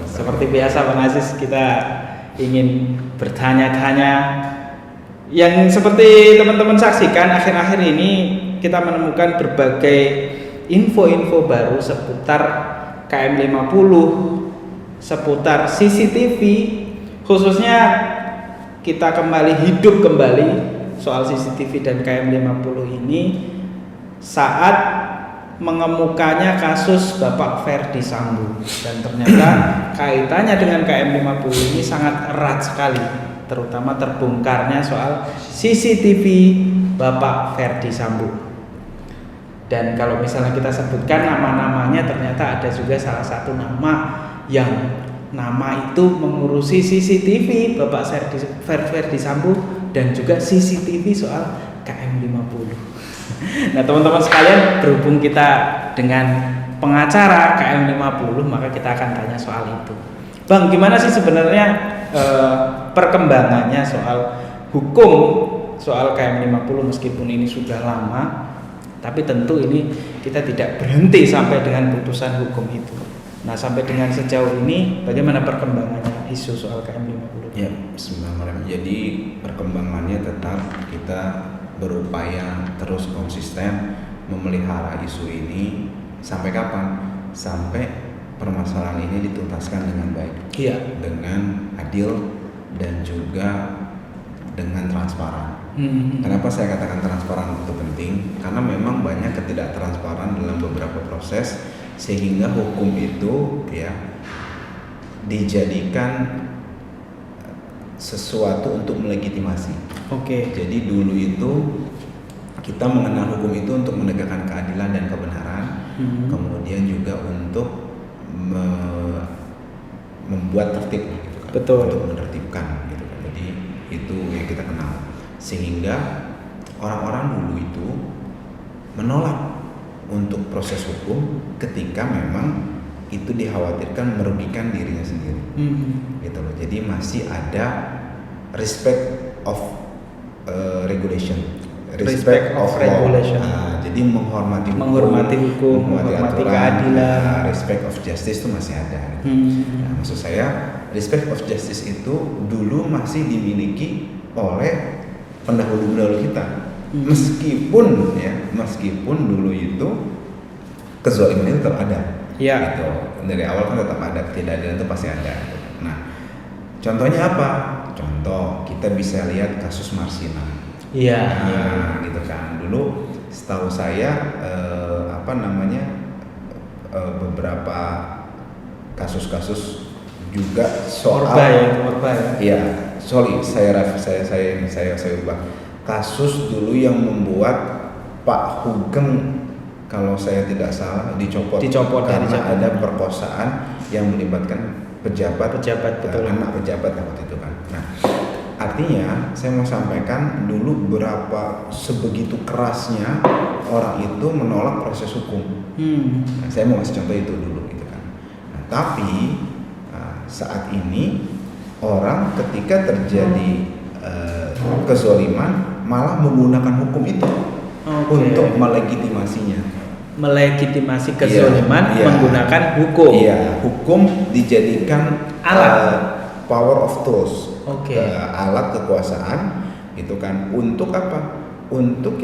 Seperti biasa Bang Aziz, kita ingin bertanya-tanya. Yang seperti teman-teman saksikan, akhir-akhir ini kita menemukan berbagai info-info baru seputar KM50, seputar CCTV, khususnya kita hidup kembali soal CCTV dan KM50 ini saat mengemukannya kasus Bapak Ferdi Sambo, dan ternyata kaitannya dengan KM50 ini sangat erat sekali, terutama terbongkarnya soal CCTV Bapak Ferdi Sambo. Dan kalau misalnya kita sebutkan nama-namanya, ternyata ada juga salah satu nama yang nama itu mengurusi CCTV Bapak Ferdi Sambo dan juga CCTV soal KM50. Nah teman-teman sekalian, berhubung kita dengan pengacara KM50, maka kita akan tanya soal itu. Bang, gimana sih sebenarnya perkembangannya soal hukum soal KM50, meskipun ini sudah lama, tapi tentu ini kita tidak berhenti sampai dengan putusan hukum itu. Nah sampai dengan sejauh ini bagaimana perkembangannya isu soal KM50? Ya, bismillahirrahmanirrahim. Jadi perkembangannya tetap kita berupaya terus konsisten memelihara isu ini sampai kapan? Sampai permasalahan ini dituntaskan dengan baik, dengan adil dan juga dengan transparan. Kenapa saya katakan transparan itu penting? Karena memang banyak ketidaktransparan dalam beberapa proses, sehingga hukum itu ya dijadikan sesuatu untuk melegitimasi. Jadi dulu itu kita mengenal hukum itu untuk menegakkan keadilan dan kebenaran, kemudian juga untuk membuat tertib, gitu kan? Untuk menertibkan, gitu kan? Jadi itu yang kita kenal. Sehingga orang-orang dulu itu menolak untuk proses hukum ketika memang itu dikhawatirkan merugikan dirinya sendiri, gitu loh. Jadi masih ada respect of regulation, respect of regulation. Jadi menghormati hukum, menghormati keadilan, respect of justice itu masih ada. Nah, maksud saya respect of justice itu dulu masih dimiliki oleh pendahulu kita, meskipun dulu itu kezaliman itu tetap ada. Gitu. Dari awal kan tetap ada, ketidakadilan itu pasti ada. Nah, contohnya apa? Contoh kita bisa lihat kasus Marsina. Gitu kan. Dulu setahu saya beberapa kasus-kasus juga soal Orba. Saya ubah. Kasus dulu yang membuat Pak Hugeng, kalau saya tidak salah, dicopot karena ada perkosaan yang melibatkan pejabat betul. Anak pejabat waktu itu kan. Nah, artinya saya mau sampaikan dulu sebegitu kerasnya orang itu menolak proses hukum. Nah, saya mau kasih contoh itu dulu, gitu kan. Nah, tapi saat ini orang ketika terjadi kezaliman malah menggunakan hukum itu untuk melegitimasi kezaliman menggunakan hukum. Hukum dijadikan alat, power of tools, alat kekuasaan, itu kan. Untuk apa? Untuk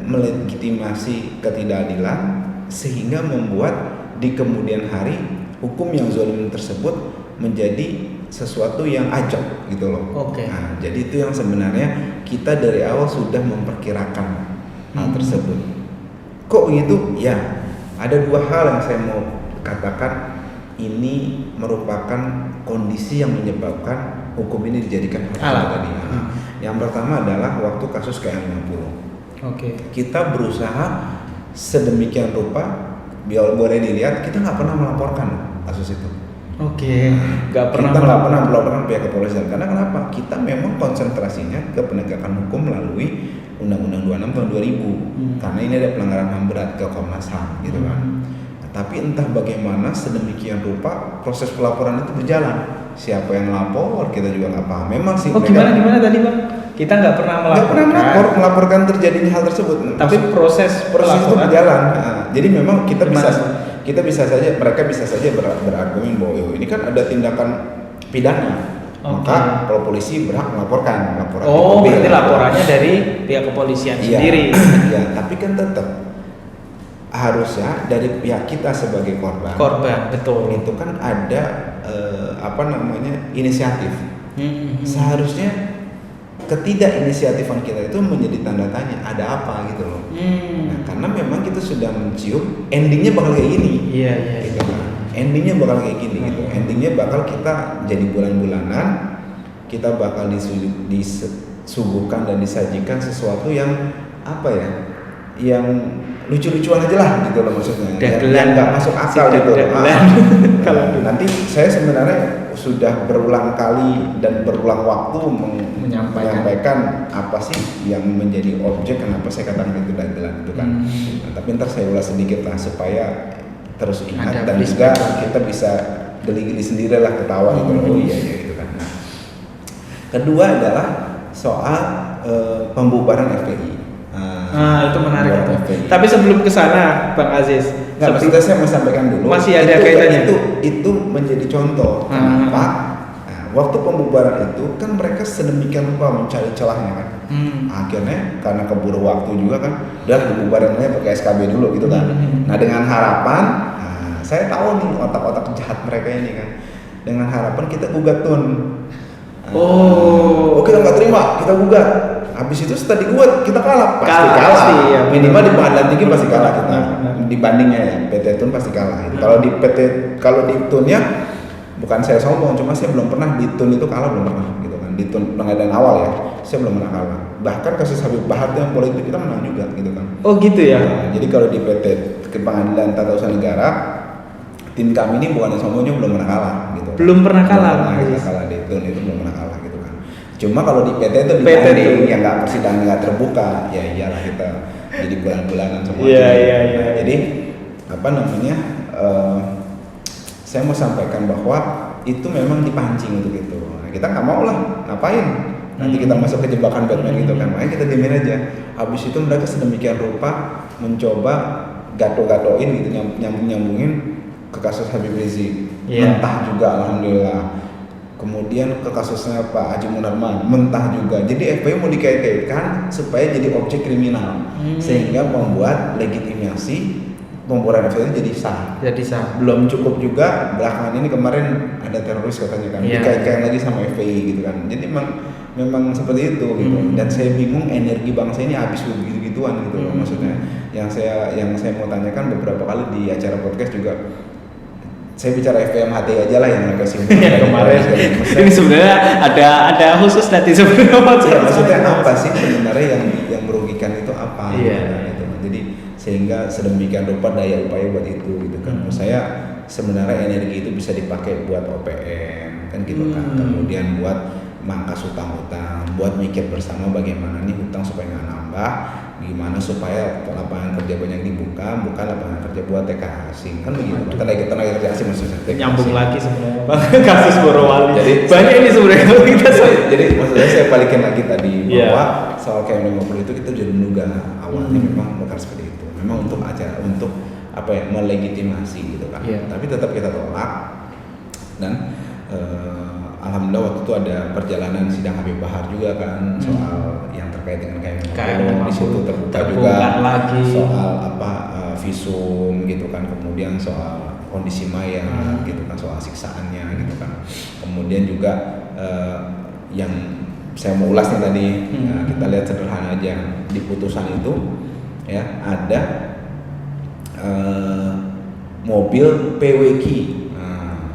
melegitimasi ketidakadilan, sehingga membuat di kemudian hari hukum yang zalim tersebut menjadi sesuatu yang ajab, gitu loh. Nah, jadi itu yang sebenarnya kita dari awal sudah memperkirakan hal tersebut. Kok begitu? Ya, ada dua hal yang saya mau katakan. Ini merupakan kondisi yang menyebabkan hukum ini dijadikan alat tadi. Yang pertama adalah waktu kasus KM50. Kita berusaha sedemikian rupa, biar boleh dilihat, kita nggak pernah melaporkan kasus itu. Nggak pernah melaporkan pihak kepolisian. Karena kenapa? Kita memang konsentrasinya ke penegakan hukum melalui Undang-Undang 26 tahun 2000. Karena ini ada pelanggaran HAM berat ke Komnas HAM, gitu kan. Nah, tapi entah bagaimana sedemikian rupa proses pelaporan itu berjalan. Siapa yang lapor kita juga nggak paham. Memang sih. Gimana tadi Bang? kita nggak pernah melaporkan terjadinya hal tersebut. Tapi proses itu berjalan. Nah, jadi memang kita bisa saja, mereka bisa saja berargumen bahwa ini kan ada tindakan pidana. Maka kalau polisi berhak melaporkan laporan. Berarti laporannya dari pihak kepolisian sendiri. Iya, tapi kan tetap harusnya dari pihak kita sebagai korban, betul. Itu kan ada inisiatif. Seharusnya ketidakinisiatifan kita itu menjadi tanda tanya, ada apa gitu loh. Nah, karena memang kita sudah mencium endingnya bakal kayak gini. Iya. Gitu kan. Endingnya bakal kayak gini gitu. Endingnya bakal kita jadi bulan-bulanan, kita bakal disuguhkan dan disajikan sesuatu yang yang lucu-lucuan aja lah gitu loh maksudnya. Yang nggak masuk akal gitu. Kalau nanti saya sebenarnya sudah berulang kali dan berulang waktu menyampaikan apa sih yang menjadi objek kenapa saya katakan itu dagelan itu kan. Nah, tapi ntar saya ulas sedikit lah supaya terus ingat dan juga kita bisa geli-geli sendiri lah ketawa gitu loh. Iya gitu kan. Nah, kedua adalah soal pembubaran FPI. Itu menarik. Tapi sebelum ke sana, Bang Aziz, maksudnya saya mau sampaikan dulu. Masih ada kaitannya. Itu menjadi contoh. Kenapa? Nah, waktu pembubaran itu kan mereka sedemikian rupa mencari celahnya kan. Akhirnya karena keburu waktu juga kan, udah pembubarannya pakai SKB dulu gitu kan. Nah, dengan harapan, saya tahu nih otak-otak jahat mereka ini kan. Dengan harapan kita gugat Tun. Kita nggak terima, kita gugat. Habis itu setelah digugat kita kalah, pasti kalah. Ya, minimal di pengadilan tinggi pasti kalah kita. Dibandingnya ya, PT Tun pasti kalah. Kalau di Tunnya, bukan saya sombong, cuma saya belum pernah di Tun itu kalah, belum pernah gitu kan. Di Tun pengadilan awal ya, saya belum pernah kalah. Bahkan kasus Habib Bahar yang politik kita menang juga gitu kan. Gitu ya. Nah, jadi kalau di PT ke Pengadilan Tata Usaha Negara, tim kami ini bukan sombongnya belum pernah kalah gitu. Belum pernah kalah. Kita kalah di Tun itu belum pernah kalah gitu kan. Cuma kalau di PT itu dibanding yang nggak persidangan nggak terbuka, ya iyalah kita jadi bulan-bulanan semua. Iya. Jadi saya mau sampaikan bahwa itu memang dipancing untuk itu. Nah, kita nggak mau lah, ngapain? Nanti kita masuk ke jebakan Batman gitu kan, makanya kita diemin aja. Habis itu mereka sedemikian rupa mencoba gato-gatoin gitu, nyambungin ke kasus Habib Rizik. Mentah juga alhamdulillah. Kemudian ke kasusnya Pak Haji Munarman, mentah juga. Jadi FPI mau dikait-kaitkan supaya jadi objek kriminal, sehingga membuat legitimasi pembubaran FPI jadi sah. Belum cukup juga belakangan ini kemarin ada teroris katanya kan, dikait-kaitkan lagi sama FPI gitu kan. Jadi memang seperti itu gitu. Dan saya bingung energi bangsa ini habis begitu-gituan gitu loh maksudnya. Yang saya mau tanyakan beberapa kali di acara podcast juga. Saya bicara FPMHT aja lah yang mereka simpul kemarin. Ini sebenarnya ada khusus nanti sebenarnya. Maksudnya apa sih sebenarnya yang merugikan itu apa? Gitu. Jadi sehingga sedemikian rupa daya upaya buat itu gitu kan. Menurut saya sebenarnya energi itu bisa dipakai buat OPM kan gitu kan. Kemudian buat mangkas hutang-hutang, buat mikir bersama bagaimana nih hutang supaya nggak nambah, gimana supaya lapangan kerja banyak dibuka, bukan lapangan kerja buat TKA asing kan begitu. Tenaga kerja asing maksudnya. Nyambung lagi sebenarnya kasus Borowali. Jadi banyak ini sebenarnya kita. Jadi maksudnya saya balikin lagi tadi bahwa soal KM50 itu kita jadi menduga awalnya memang bukan seperti itu. Memang untuk melegitimasi gitu kan. Tapi tetap kita tolak dan alhamdulillah waktu itu ada perjalanan sidang Habib Bahar juga kan soal yang terkait dengan KM50. Di situ terbuka juga lagi soal visum gitu kan, kemudian soal kondisi mayat gitu kan, soal siksaannya gitu kan. Kemudian juga yang saya mau ulas nih tadi, kita lihat sederhana aja di putusan itu ya ada mobil PWQ.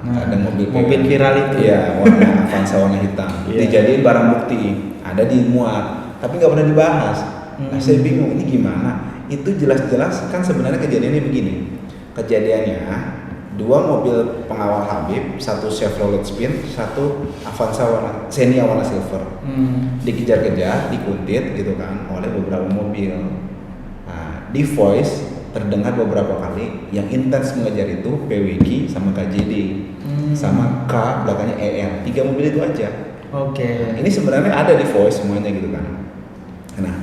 Ada mobil viral itu ya, warna Avanza warna hitam. Dijadiin barang bukti, ada dimuat, tapi nggak pernah dibahas. Nah, saya bingung ini gimana? Itu jelas-jelas kan sebenarnya kejadiannya begini. Kejadiannya dua mobil pengawal Habib, satu Chevrolet Spin, satu Avanza warna Xenia warna silver. Dikejar-kejar, dikuntit gitu kan oleh beberapa mobil. Nah, di voice terdengar beberapa kali yang intens mengejar itu PWQ sama KJD sama K belakangnya ER, 3 mobil itu aja. Oke. Ini sebenarnya ada di voice semuanya gitu kan. Nah,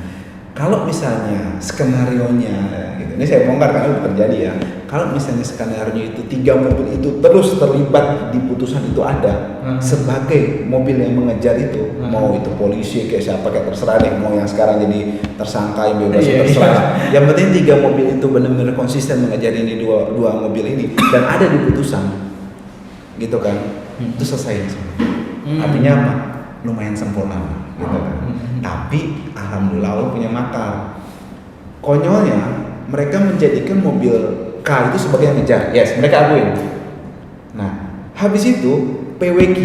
kalau misalnya skenarionya gitu, ini saya bongkar karena udah terjadi ya. Kalau misalnya skenario itu 3 mobil itu terus terlibat di putusan itu ada sebagai mobil yang mengejar itu, mau itu polisi kayak siapa kayak terserah deh, mau yang sekarang jadi tersangka yang bebas terserah. Yang penting 3 mobil itu benar-benar konsisten mengejar ini dua mobil ini dan ada di putusan, gitu kan? Itu selesai semua. Artinya apa? Lumayan sempurna, gitu kan? Tapi alhamdulillah Allah punya makar. Konyolnya mereka menjadikan mobil K itu sebagai yang ngejar. Yes, mereka akuin. Nah, habis itu PWQ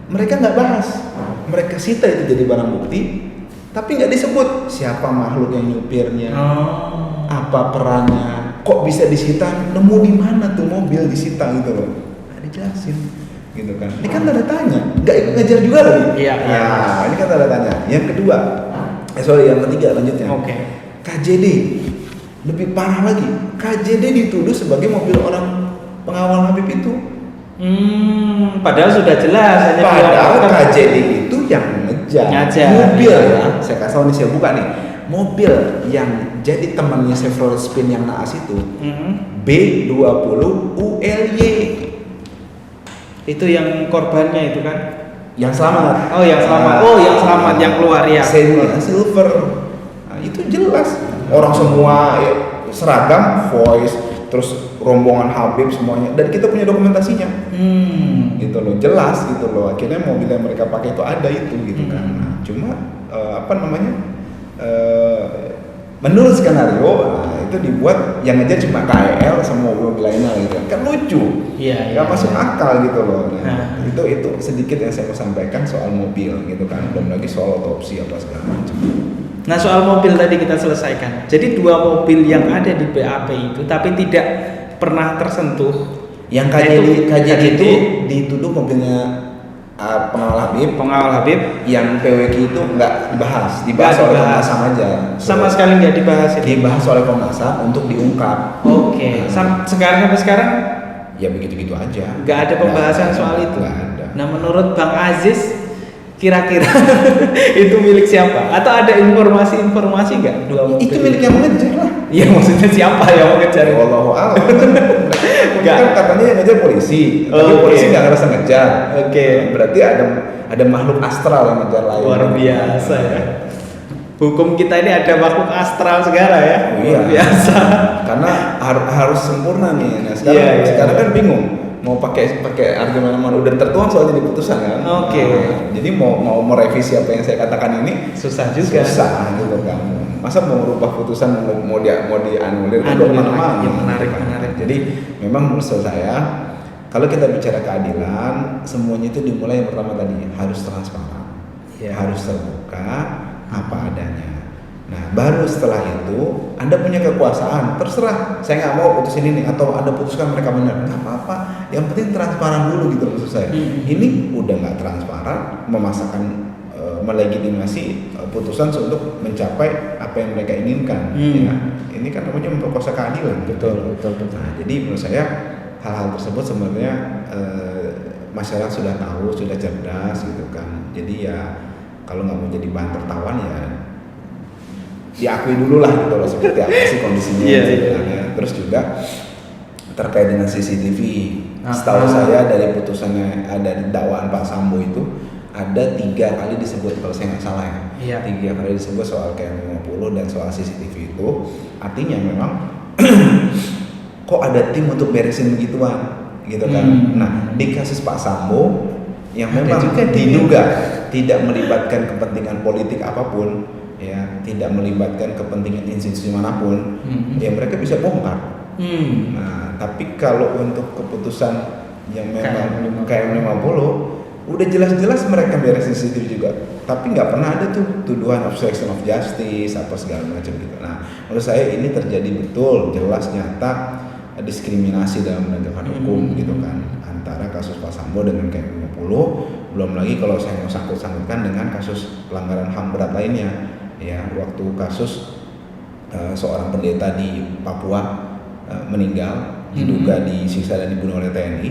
mereka nggak bahas. Mereka sita itu jadi barang bukti, tapi nggak disebut siapa makhluk yang nyupirnya, apa perannya, kok bisa disita, nemu di mana tuh mobil disita gitu loh. Nggak dijelasin, gitu kan? Ini kan tanda tanya, nggak ikut ngejar juga lagi. Iya. Ini kan tanda tanya. Yang kedua, yang ketiga lanjutnya. KJD lebih parah lagi. KJD dituduh sebagai mobil orang pengawal Habib itu. Padahal sudah jelas. Padahal KJD itu yang ngejar. Mobil ya. Saya kasih tahu nih, saya buka nih. Mobil yang jadi temannya Chevrolet Spin yang naas itu B20 ULY. Itu yang korbannya itu kan? Yang selamat. Yang selamat yang keluar ya. Silver. Nah, itu jelas. Orang semua seragam, voice, terus rombongan Habib semuanya, dan kita punya dokumentasinya, gitu loh, jelas gitu loh. Akhirnya mobil yang mereka pakai itu ada itu, gitu kan. Nah, cuma menurut skenario, itu dibuat yang aja cuma KL sama mobil lainnya gitu kan lucu, nggak masuk akal gitu loh. Nah, itu sedikit yang saya mau sampaikan soal mobil gitu kan, belum lagi soal otopsi apa segala macam. Nah, soal mobil tadi kita selesaikan. Jadi 2 mobil yang ada di BAP itu tapi tidak pernah tersentuh. Yang KJD itu dituduh mobilnya pengawal Habib. Yang PWQ itu nggak dibahas oleh Komnas HAM aja. Sama sekali nggak dibahas. Dibahas oleh Komnas HAM untuk diungkap. Oke. Sampai sekarang ya begitu-begitu aja. Nggak ada pembahasan soal itu. Nggak ada. Nah, menurut Bang Aziz, kira-kira itu milik siapa? Atau ada informasi nggak 2 mobil? Itu milik yang mengejar lah. Iya, maksudnya siapa yang mengejar? Wallahu a'lam. Kan katanya yang ngejar polisi, tapi polisi nggak ngerasa ngejar. Berarti ada makhluk astral yang ngejar lain. Luar biasa ya. Hukum kita ini ada makhluk astral segala ya. Luar biasa. Karena harus sempurna nih. Nah, sekarang kan bingung. Mau pakai argumen mana udah tertuang soalnya di putusan kan. Jadi mau revisi apa yang saya katakan ini susah juga. Susah gitu kan. Masa mau merubah putusan mau dianulir kan mana-mana. Menarik. Jadi memang menurut saya kalau kita bicara keadilan, semuanya itu dimulai yang pertama tadi harus transparan, harus terbuka apa adanya. Nah, baru setelah itu Anda punya kekuasaan, terserah saya nggak mau putusin ini atau Anda putuskan mereka benar, nggak apa-apa. Yang penting transparan dulu gitu maksud saya. Ini udah nggak transparan, memasakkan melegitimasi putusan untuk mencapai apa yang mereka inginkan. Ya, ini kan namanya memperkosa keadilan. Betul. Nah, jadi menurut saya hal-hal tersebut sebenarnya masyarakat sudah tahu, sudah cerdas gitu kan. Jadi ya kalau nggak mau jadi bahan tertawan ya diakui dulu lah gitu loh seperti apa sih kondisinya. Terus juga terkait dengan CCTV, setahu saya dari putusannya dari dakwaan Pak Sambo itu ada 3 kali disebut, kalau saya nggak salah ya, 3 kali disebut soal KM50 dan soal CCTV itu. Artinya memang kok ada tim untuk beresin begituan gitu kan. Nah, di kasus Pak Sambo yang memang diduga tidak melibatkan kepentingan politik apapun, ya, tidak melibatkan kepentingan institusi manapun, ya mereka bisa bongkar. Nah, tapi kalau untuk keputusan yang memang KM50 udah jelas-jelas mereka beresin CCTV juga, tapi nggak pernah ada tuh tuduhan obstruction of justice apa segala macam gitu. Nah, menurut saya ini terjadi betul, jelas nyata diskriminasi dalam penegakan hukum gitu kan, antara kasus Pak Sambo dengan KM50. Belum lagi kalau saya mau sangkut-sangkutkan dengan kasus pelanggaran HAM berat lainnya, ya, waktu kasus seorang pendeta di Papua meninggal diduga disiksa dan dibunuh oleh TNI,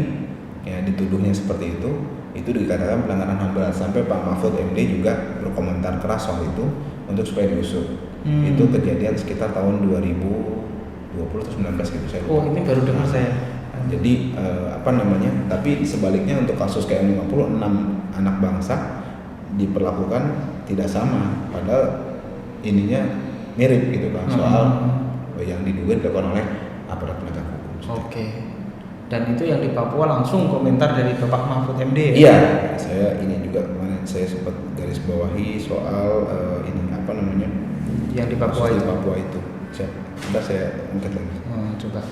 ya, dituduhnya seperti itu. itu dikatakan pelanggaran HAM berat, sampai Pak Mahfud MD juga berkomentar keras soal itu untuk supaya diusut. Itu kejadian sekitar tahun 2020 atau 19 gitu saya lupa. Oh, ini baru dengar saya. Jadi tapi sebaliknya untuk kasus KM50 6 anak bangsa diperlakukan tidak sama, padahal ininya mirip gitu kan, soal yang diduga dilakukan oleh aparat penegak hukum. Oke. Dan itu yang di Papua langsung komentar dari Bapak Mahfud MD. Iya, saya ini juga kemarin saya sempat garis bawahi soal yang di Papua itu. Saya angkat lagi. Coba.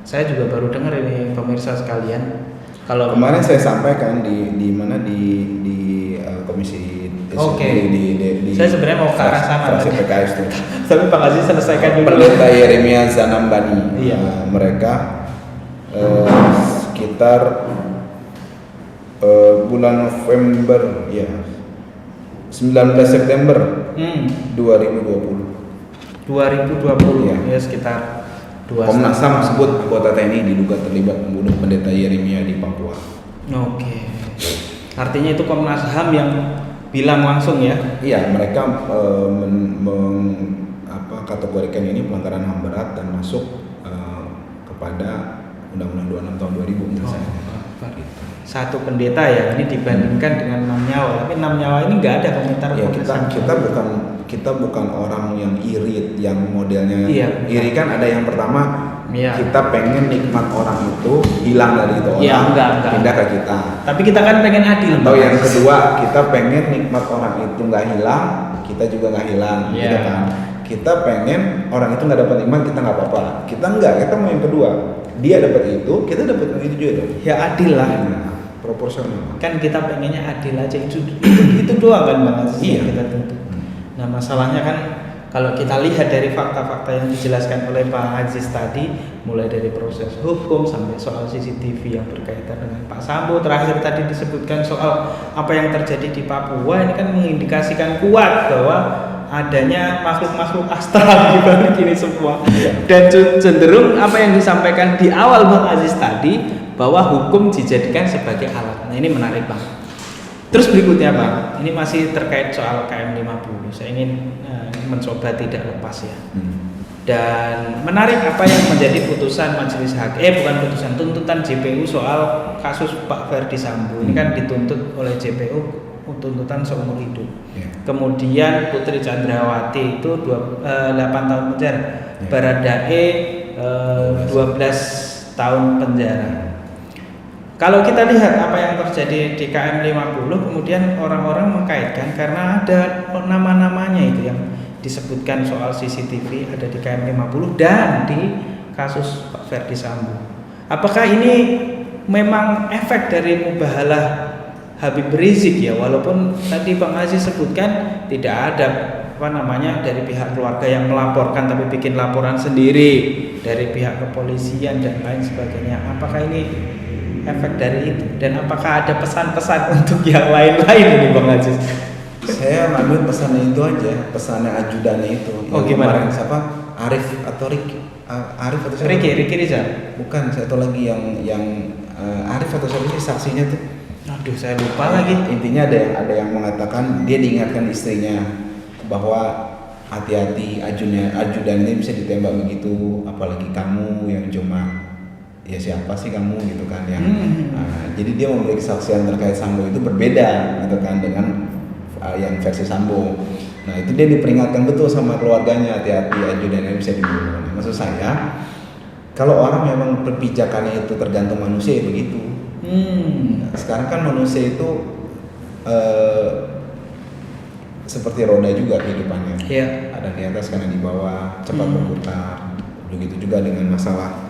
Saya juga baru dengar ini pemirsa sekalian. Kalau kemarin saya sampaikan di komisi di saya sebenarnya mau ke arah sana fraksi PKS itu. Tapi Pak Aziz selesaikan dulu. Pendeta Yeremia Zanambani. Iya. Mereka sekitar bulan November 19 September 2020 ya sekitar 2 Komnas HAM sebut anggota TNI diduga terlibat membunuh pendeta Yeremia di Papua. Oke. Artinya itu Komnas HAM yang bilang langsung ya? Iya, mereka kategorikan ini pelanggaran HAM berat dan masuk kepada Undang-Undang 26 tahun 2000 misalnya. Satu pendeta ya, ini dibandingkan dengan 6 nyawa, tapi 6 nyawa ini nggak ada komentar. Ya, kita bukan orang yang iri, yang modelnya iri kan ada yang pertama kita pengen nikmat orang itu hilang dari itu orang, pindah ke kita. Tapi kita kan pengen adil. Atau yang kedua kita pengen nikmat orang itu nggak hilang, kita juga nggak hilang, gitu kan? Kita pengen orang itu nggak dapat iman, kita nggak apa-apa. Kita mau yang kedua. Dia dapat itu, kita dapat itu juga dong. Ya adil lah. Proporsional. Kan kita pengennya adil aja, itu doang kan Bang Aziz. Iya. Kita tuntut. Nah masalahnya kan kalau kita lihat dari fakta-fakta yang dijelaskan oleh Pak Aziz tadi, mulai dari proses hukum sampai soal CCTV yang berkaitan dengan Pak Sambo, terakhir tadi disebutkan soal apa yang terjadi di Papua, ini kan mengindikasikan kuat bahwa adanya makhluk-makhluk astral di balik ini semua. Dan cenderung apa yang disampaikan di awal Bang Aziz tadi, bahwa hukum dijadikan sebagai alat. Nah ini menarik Bang. Terus berikutnya Bang, ini masih terkait soal KM50. Saya ingin mencoba tidak lepas ya. Dan menarik apa yang menjadi putusan majelis hakim, tuntutan JPU soal kasus Pak Ferdi Sambo. Ini kan dituntut oleh JPU tuntutan seumur hidup. Kemudian Putri Chandrawati itu 8 tahun penjara. Baradae 12 tahun penjara. Kalau kita lihat apa yang terjadi di KM50, kemudian orang-orang mengkaitkan karena ada nama-namanya itu yang disebutkan soal CCTV ada di KM50 dan di kasus Pak Ferdi Sambo. Apakah ini memang efek dari mubahalah Habib Rizik ya, walaupun tadi Bang Aziz sebutkan tidak ada dari pihak keluarga yang melaporkan, tapi bikin laporan sendiri dari pihak kepolisian dan lain sebagainya. Apakah ini efek dari itu, dan apakah ada pesan-pesan untuk yang lain-lain ini Bang Aziz? Saya ngambil pesannya itu aja, pesannya ajudannya itu. Gimana? Siapa? Arif atau siapa? Riki Rizal? Bukan, saya tahu lagi yang Arif atau siapa sih saksinya tuh? Aduh, saya lupa lagi. Intinya ada yang mengatakan dia diingatkan istrinya bahwa hati-hati ajudan ini bisa ditembak begitu, apalagi kamu yang cuma ya siapa sih kamu gitu kan yang jadi dia memberi kesaksian terkait Sambo itu berbeda gitu kan dengan yang versi Sambo. Nah itu dia diperingatkan betul sama keluarganya, hati-hati ajudannya bisa dibunuh. Nah, maksud saya kalau orang memang perpijakannya itu tergantung manusia ya begitu. Nah, sekarang kan manusia itu seperti roda juga kehidupannya. Ada di atas karena di bawah, cepat berputar. Begitu juga dengan masalah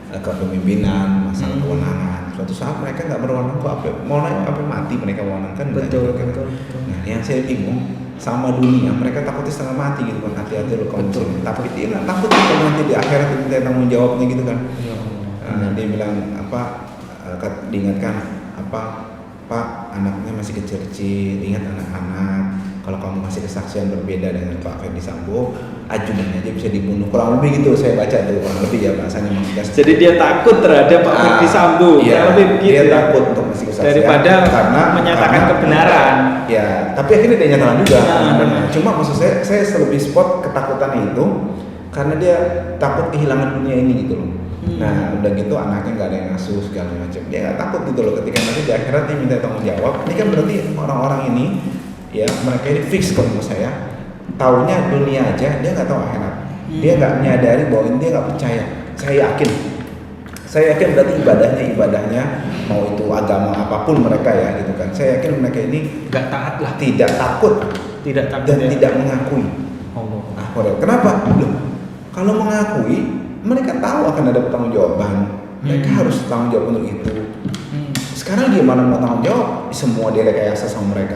kepemimpinan, masalah kewenangan. Suatu saat mereka nggak berwenang kok, mau mati mereka wenang kan? Betul. Nah yang saya bingung sama dunia, mereka takutnya setengah mati gitu kan, hati-hati loh kalau tapi dia takut kalau nanti di akhirat diminta tanggung jawabnya gitu kan. Dia bilang diingatkan Pak anaknya masih kecil-kecil, ingat anak-anak. Kalau kamu kasih kesaksian berbeda dengan Pak Ferdi Sambo, ajudan aja bisa dibunuh. Kurang lebih gitu saya baca tuh, kurang lebih ya bahasanya. Jadi dia takut terhadap Pak Ferdi Sambo. Iya, lebih begitu. Dia takut untuk kasih kesaksian daripada menyatakan kebenaran. Ya, tapi akhirnya dia nyatakan juga. Cuma maksud saya lebih spot ketakutan itu karena dia takut kehilangan dunia ini gitu loh. Nah udah gitu anaknya nggak ada yang ngasuh segala macam, dia nggak takut gitu loh ketika nanti di akhirat dia minta tanggung jawab. Ini kan berarti orang-orang ini ya mereka ini fix kalau menurut saya taunya dunia aja, dia nggak tahu akhirat. Dia nggak menyadari bahwa dia nggak percaya. Saya yakin berarti ibadahnya mau itu agama apapun mereka ya gitu kan. Saya yakin mereka ini nggak taat lah, tidak takut dan ya. tidak mengakui. Kenapa? Loh, kalau mengakui mereka tahu akan ada pertanggungjawaban. Mereka harus tanggung jawab untuk itu. Sekarang dia mana mau tanggung jawab? Semua direkayasa sama mereka.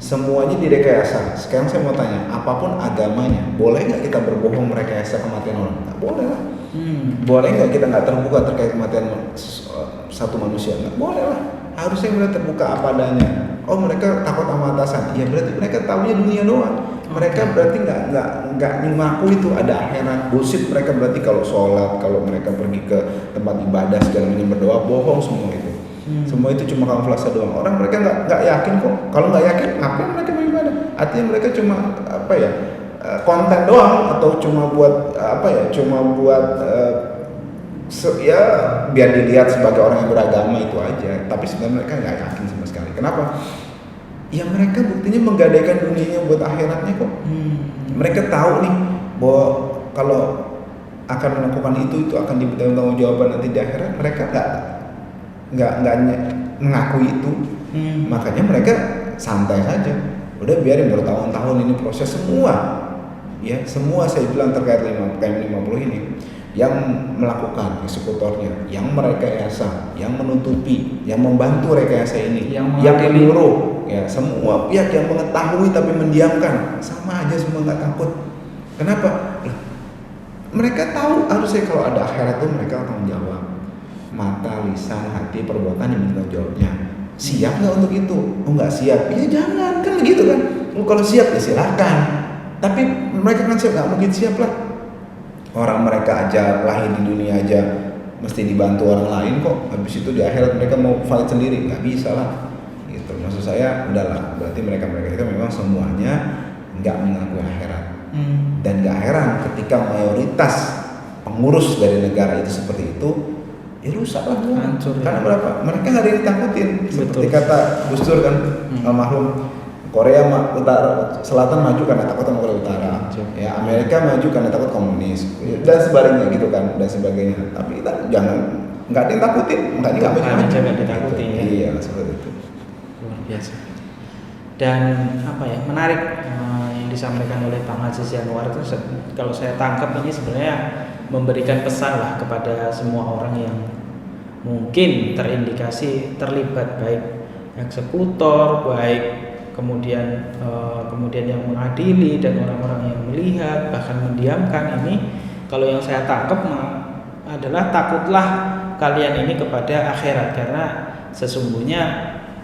Semuanya direkayasa. Sekarang saya mau tanya, apapun agamanya, boleh nggak kita berbohong merekayasa kematian orang? Nggak boleh lah. Boleh nggak kita nggak terbuka terkait kematian satu manusia? Nggak boleh lah. Harusnya mereka terbuka apa adanya. Oh mereka takut sama atasan. Ya berarti mereka tahunya dunia doang. Mereka berarti nggak ngaku itu ada akhirat. Bullshit mereka berarti kalau sholat, kalau mereka pergi ke tempat ibadah segala macam berdoa, bohong semua itu. Semua itu cuma kamuflase doang. Orang mereka nggak yakin kok. Kalau nggak yakin, ngapain mereka beribadah? Artinya mereka cuma konten doang atau cuma buat ya biar dilihat sebagai orang yang beragama itu aja. Tapi sebenarnya mereka nggak yakin sama sekali. Kenapa? Ya mereka buktinya menggadaikan dunianya buat akhiratnya kok. Mereka tahu nih bahwa kalau akan melakukan itu akan diminta tanggung jawaban nanti di akhirat. Mereka nggak mengakui itu. Makanya mereka santai saja. Udah biarin bertahun-tahun ini proses semua. Ya semua saya bilang terkait KM50 ini yang melakukan eksekutornya, yang merekayasa, yang menutupi, yang membantu rekayasa ini, yang menyuruh, ya semua pihak yang mengetahui tapi mendiamkan, sama aja semua nggak takut. Kenapa? Mereka tahu harusnya kalau ada akhirat itu mereka tanggung jawab. Mata, lisan, hati, perbuatan yang tanggung jawabnya. Siap nggak untuk itu? Oh nggak siap? Ya jangan kan begitu kan? Kalau siap ya silakan. Tapi mereka kan siap, nggak mungkin siap lah. Orang mereka aja lahir di dunia aja mesti dibantu orang lain kok. Habis itu di akhirat mereka mau fight sendiri, nggak bisa lah. Gitu. Maksud saya udahlah. Berarti mereka itu memang semuanya nggak mengakui akhirat. Dan nggak heran ketika mayoritas pengurus dari negara itu seperti itu, ya rusak lah. Hancur. Karena berapa? Mereka nggak ada yang ditakutin. Seperti kata Gus Dur kan, almarhum. Korea Utara Selatan maju karena takut sama Korea Utara, ya Amerika maju karena takut komunis dan sebagainya gitu kan dan sebagainya. Tapi kita jangan nggak ada yang takutin, nggak ditakutin. Ya. Iya seperti itu. Luar biasa. Dan menarik yang disampaikan oleh Pak Aziz Yanuar itu kalau saya tangkap ini sebenarnya memberikan pesan lah kepada semua orang yang mungkin terindikasi terlibat baik eksekutor baik kemudian yang mengadili dan orang-orang yang melihat bahkan mendiamkan ini. Kalau yang saya tangkap adalah takutlah kalian ini kepada akhirat, karena sesungguhnya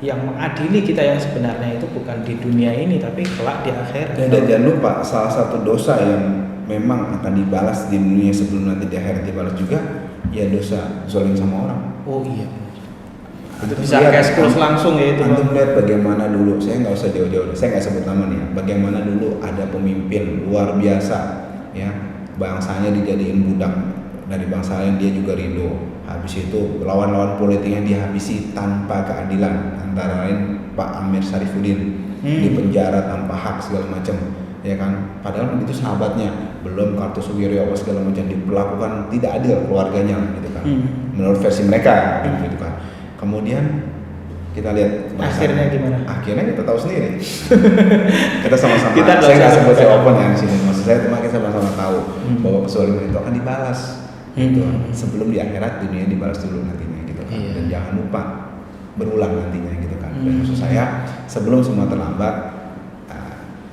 yang mengadili kita yang sebenarnya itu bukan di dunia ini tapi kelak di akhirat. Dan jangan lupa salah satu dosa yang memang akan dibalas di dunia sebelum nanti di akhirat dibalas juga ya dosa zalim sama orang. Oh iya. Itu bisa cash close langsung ya itu. Antum lihat bagaimana dulu, saya nggak usah jauh-jauh, saya nggak sebut nama nih ya. Bagaimana dulu ada pemimpin luar biasa, ya bangsanya dijadiin budak, dari bangsa lain dia juga ridho. Habis itu lawan-lawan politiknya dihabisi tanpa keadilan, antara lain Pak Amir Syarifuddin di penjara tanpa hak segala macam, ya kan. Padahal itu sahabatnya, belum Kartosuwiryo apa segala macam diperlakukan tidak adil keluarganya, gitu kan. Menurut versi mereka, gitu kan. Kemudian kita lihat akhirnya gimana? Akhirnya kita tahu sendiri. Kita sama-sama. Saya nggak sebut siapa yang di sini. Maksud saya cuma kita sama-sama tahu bahwa kezaliman itu akan dibalas. Gitu. Sebelum di akhirat dunia dibalas dulu nantinya gitu kan. Dan jangan lupa berulang nantinya gitu kan. Dan maksud saya sebelum semua terlambat,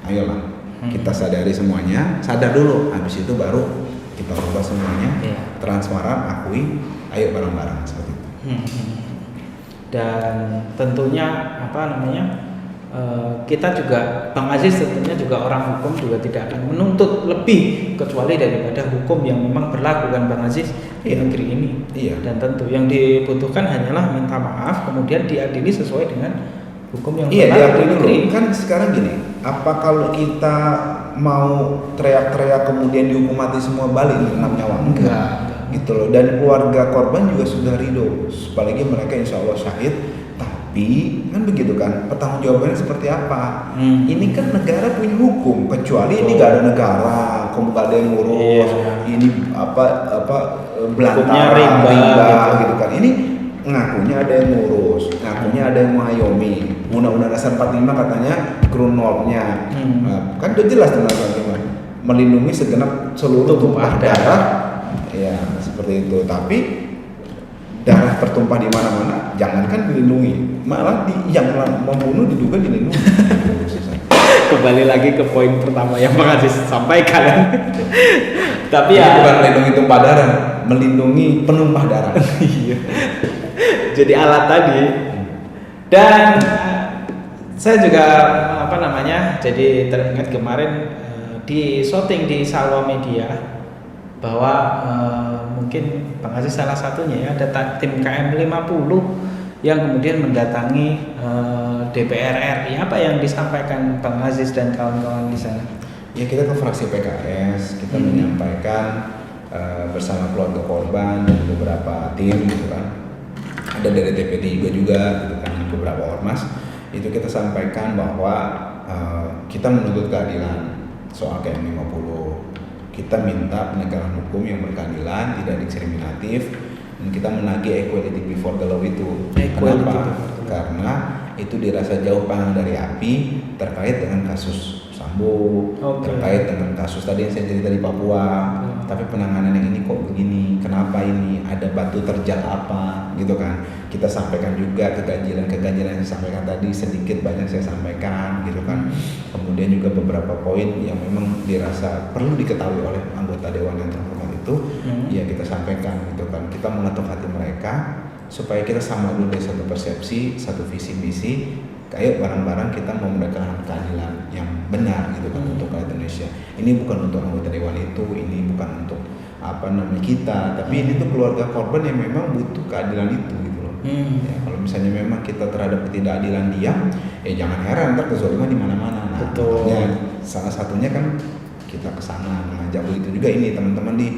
ayolah kita sadari semuanya, sadar dulu. Habis itu baru kita ubah semuanya, transparan, akui, ayo bareng-bareng seperti itu. Dan tentunya kita juga, Bang Aziz tentunya juga orang hukum juga tidak akan menuntut lebih kecuali daripada hukum yang memang berlaku kan Bang Aziz di negeri ini. Dan tentu yang dibutuhkan hanyalah minta maaf kemudian diadili sesuai dengan hukum yang berlaku di negeri. Kan sekarang gini, apa kalau kita mau teriak-teriak kemudian dihukum mati semua balik 6 nyawa? Enggak. Gitu loh. Dan keluarga korban juga sudah ridho, apalagi mereka insya Allah syahid. Tapi kan begitu kan, pertanggungjawabannya seperti apa? Ini kan negara punya hukum, kecuali ini gak ada negara, kamu gak ada yang ngurus, ini belantara, riba gitu kan. Ini ngakunya ada yang ngurus, ngakunya ada yang mengayomi. Undang-Undang Dasar 45 katanya groundworknya, kan udah jelas teman-teman, melindungi segenap seluruh tumpah darah, ya seperti itu. Tapi darah tertumpah di mana-mana, jangankan dilindungi, malah yang membunuh diduga dilindungi. Kembali lagi ke poin pertama yang Bang Aziz sampaikan. Tapi ya bukan melindungi tumpah darah, melindungi penumpah darah. Jadi alat tadi. Dan saya juga jadi teringat kemarin di shooting di Salwa Media bahwa mungkin Bang Aziz salah satunya ya, ada tim KM 50 yang kemudian mendatangi DPR RI. Apa yang disampaikan Bang Aziz dan kawan-kawan di sana? Ya kita ke fraksi PKS, kita menyampaikan bersama keluarga korban dan beberapa tim gitu kan. Ada dari TPD juga gitu kan, beberapa ormas. Itu kita sampaikan bahwa kita menuntut keadilan soal KM 50. Kita minta penegakan hukum yang berkeadilan, tidak diskriminatif, dan kita menagih equality before the law itu. Kenapa? Karena itu dirasa jauh panggang dari api terkait dengan kasus Sambo, terkait dengan kasus tadi yang saya cerita di Papua. Tapi penanganan yang ini kok begini? Kenapa ini? Ada batu terjal apa? Gitu kan? Kita sampaikan juga keganjilan yang saya sampaikan tadi, sedikit banyak saya sampaikan, gitu kan? Kemudian juga beberapa poin yang memang dirasa perlu diketahui oleh anggota dewan yang terhormat itu, ya kita sampaikan, gitu kan? Kita mengetuk hati mereka supaya kita sama dulu dari satu persepsi, satu visi misi. Kayak barang-barang kita mau mendapatkan keadilan yang benar gitu kan untuk rakyat Indonesia. Ini bukan untuk anggota dewan itu, ini bukan untuk kita, tapi ini tuh keluarga korban yang memang butuh keadilan itu gitu loh. Ya, kalau misalnya memang kita terhadap ketidakadilan diam, jangan heran ntar kezaliman di mana-mana. Nah, makanya salah satunya kan kita kesana mengajak itu juga ini teman-teman di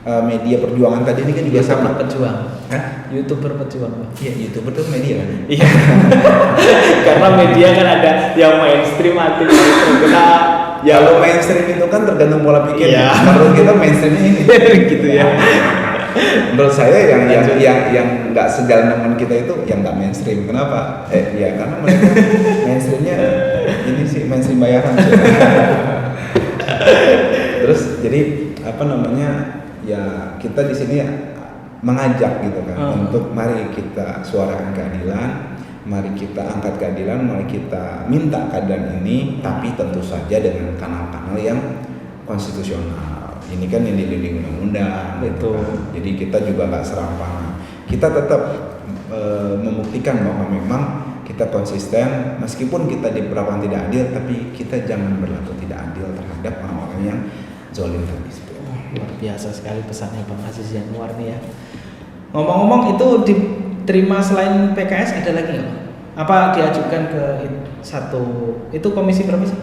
media perjuangan tadi ini kan juga sama pejuang. YouTuber pejuang. Iya, YouTuber itu media kan? Iya. Karena media kan ada yang mainstream, anti mainstream. Ya kalau mainstream itu kan tergantung pola pikir. Menurut kita mainstreamnya ini gitu ya. Menurut saya yang nggak sejalan dengan kita itu yang nggak mainstream. Kenapa? Ya karena mereka mainstreamnya ini sih mainstream bayaran. Terus jadi ya kita di sini mengajak gitu kan untuk mari kita suarakan keadilan, mari kita angkat keadilan, mari kita minta keadilan ini, tapi tentu saja dengan kanal-kanal yang konstitusional. Ini kan yang dilindungi undang-undang, gitu kan. Jadi kita juga nggak serampangan. Kita tetap membuktikan bahwa memang kita konsisten, meskipun kita diperlakukan tidak adil, tapi kita jangan berlaku tidak adil terhadap orang-orang yang zalim tadi. Luar biasa sekali pesannya Bang Aziz Yanuar nih ya. Ngomong-ngomong itu diterima selain PKS ada lagi nggak? Apa diajukan ke itu komisi berapa sih?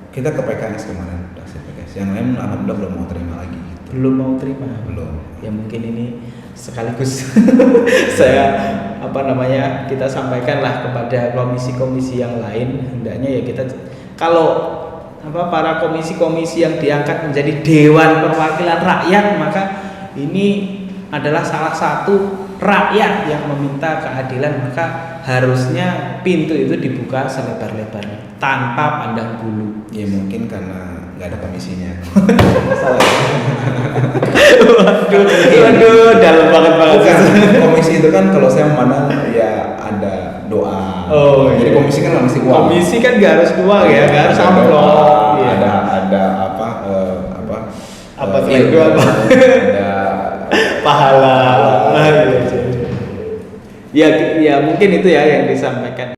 Kita ke PKS kemarin, PKS. Yang lain alhamdulillah belum mau terima lagi. Gitu. Belum mau terima. Belum. Ya mungkin ini sekaligus saya kita sampaikan lah kepada komisi-komisi yang lain, hendaknya ya kita kalau para komisi-komisi yang diangkat menjadi Dewan Perwakilan Rakyat, maka ini adalah salah satu rakyat yang meminta keadilan, maka harusnya pintu itu dibuka selebar-lebarnya tanpa pandang bulu. Ya mungkin karena nggak ada komisinya. Waduh, dalam banget. Komisi itu kan kalau saya memandang ya ada doa. Jadi komisi kan komisi uang. Komisi kan nggak harus uang ya, nggak harus amplop. Ada selain doa apa? Ada pahala. Ya Ya mungkin itu ya yang disampaikan.